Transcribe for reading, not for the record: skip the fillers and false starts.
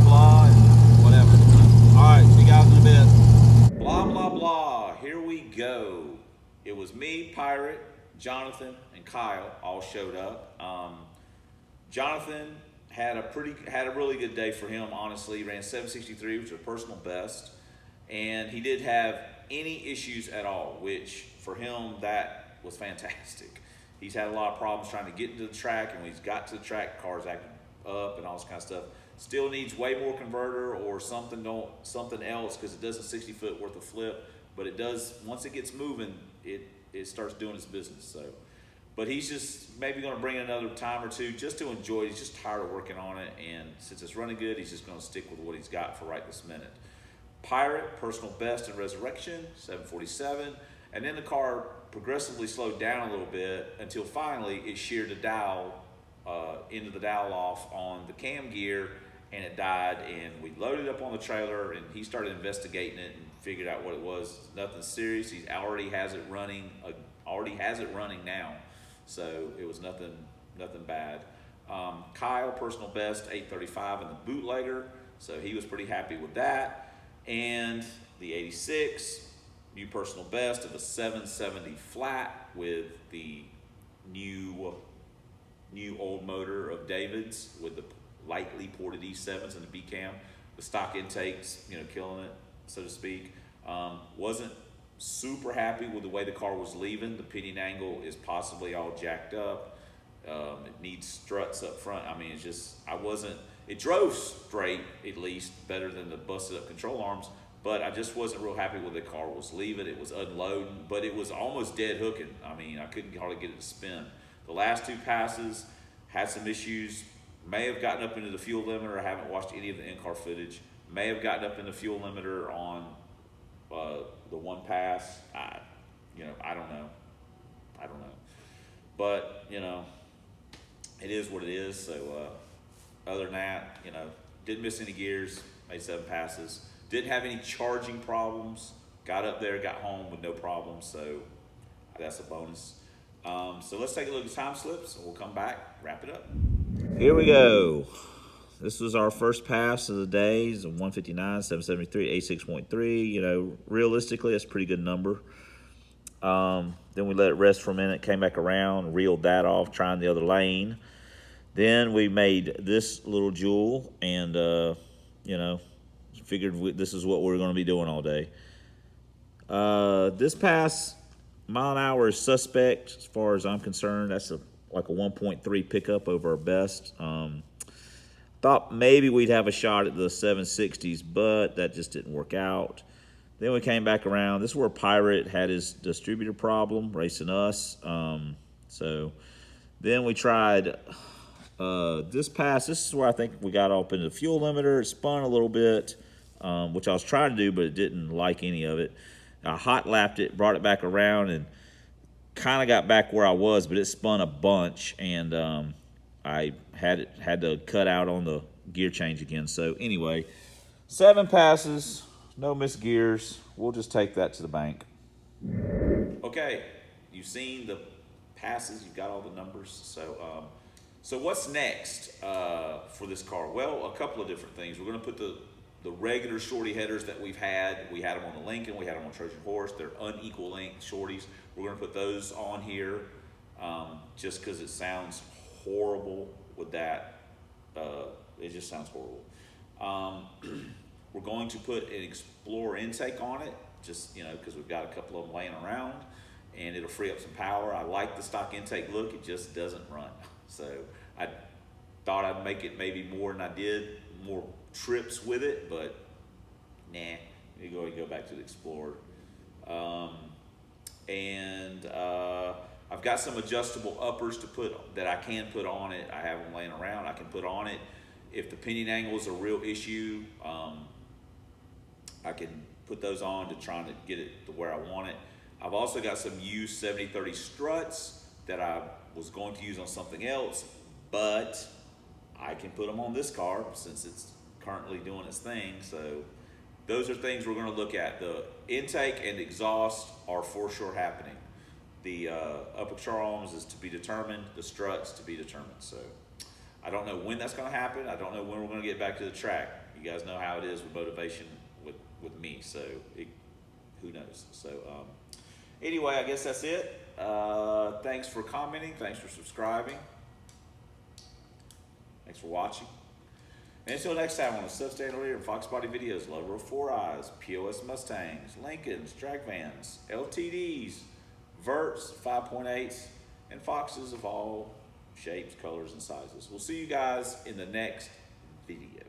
blah, blah, and whatever. All right, see you guys in a bit. Blah, blah, blah. Here we go. It was me, Pirate, Jonathan, and Kyle all showed up. Jonathan had a really good day for him. Honestly, he ran 763, which was a personal best, and he did have any issues at all, which for him that was fantastic. He's had a lot of problems trying to get into the track, and when he's got to the track, cars acting up and all this kind of stuff. Still needs way more converter or something else, because it does a 60-foot worth of flip, but it does, once it gets moving, it starts doing its business. So, but he's just maybe going to bring in another time or two just to enjoy it. He's just tired of working on it, and since it's running good, he's just going to stick with what he's got for right this minute. Pirate, personal best in Resurrection, 747, and then the car progressively slowed down a little bit until finally it sheared the dowel into the dowel off on the cam gear, and it died, and we loaded up on the trailer, and he started investigating it and figured out what it was. Nothing serious. He already has it running now, so it was nothing bad. Kyle, personal best, 835 in the bootlegger, so he was pretty happy with that. And the 86, new personal best of a 770 flat with the new old motor of David's with the lightly ported E7s and the B cam. The stock intakes, killing it, so to speak. Wasn't super happy with the way the car was leaving. The pinion angle is possibly all jacked up. It needs struts up front. I mean, it drove straight, at least, better than the busted up control arms, but I just wasn't real happy with the car was leaving. It was unloading, but it was almost dead hooking. I mean, I couldn't hardly get it to spin. The last two passes had some issues. May have gotten up into the fuel limiter. I haven't watched any of the in-car footage. May have gotten up in the fuel limiter on the one pass. I don't know. But, it is what it is. So other than that, didn't miss any gears, made 7 passes. Didn't have any charging problems. Got up there, got home with no problems. So that's a bonus. So let's take a look at time slips, and we'll come back, wrap it up. Here we go. This was our first pass of the day. It's a 159, 773, 86.3. Realistically, that's a pretty good number. Then we let it rest for a minute, came back around, reeled that off, trying the other lane. Then we made this little jewel, and, figured this is what we're going to be doing all day. This pass, mile an hour is suspect as far as I'm concerned. That's like a 1.3 pickup over our best. Thought maybe we'd have a shot at the 760s, but that just didn't work out. Then we came back around. This is where Pirate had his distributor problem racing us. So then we tried this pass. This is where I think we got up into the fuel limiter. It spun a little bit, which I was trying to do, but it didn't like any of it. I hot lapped it, brought it back around, and kind of got back where I was, but it spun a bunch, and I had to cut out on the gear change again. So anyway, 7 passes, no missed gears. We'll just take that to the bank. Okay, you've seen the passes, you've got all the numbers. So what's next for this car? Well, a couple of different things. We're going to put the regular shorty headers that we've had. We had them on the Lincoln, we had them on Trojan Horse. They're unequal length shorties. We're going to put those on here just because it sounds horrible with that. It just sounds horrible. We're going to put an Explorer intake on it, just because we've got a couple of them laying around, and it'll free up some power. I like the stock intake look. It just doesn't run. So I thought I'd make it maybe more than I did, more trips with it, but nah, you go back to the Explorer. I've got some adjustable uppers that I can put on it. I have them laying around. I can put on it. If the pinion angle is a real issue, I can put those on to try to get it to where I want it. I've also got some used 70-30 struts that I was going to use on something else, but I can put them on this car since it's currently doing its thing. So those are things we're going to look at. The intake and exhaust are for sure happening. The upper control arms is to be determined. The struts to be determined. So I don't know when that's going to happen. I don't know when we're going to get back to the track. You guys know how it is with motivation with me, so who knows? So anyway, I guess that's it. Thanks for commenting. Thanks for subscribing. Thanks for watching. And until next time on the Substandard Leader and Fox Body videos, Lover of Four Eyes, POS Mustangs, Lincolns, drag vans, LTDs, Verts, 5.8s, and Foxes of all shapes, colors, and sizes. We'll see you guys in the next video.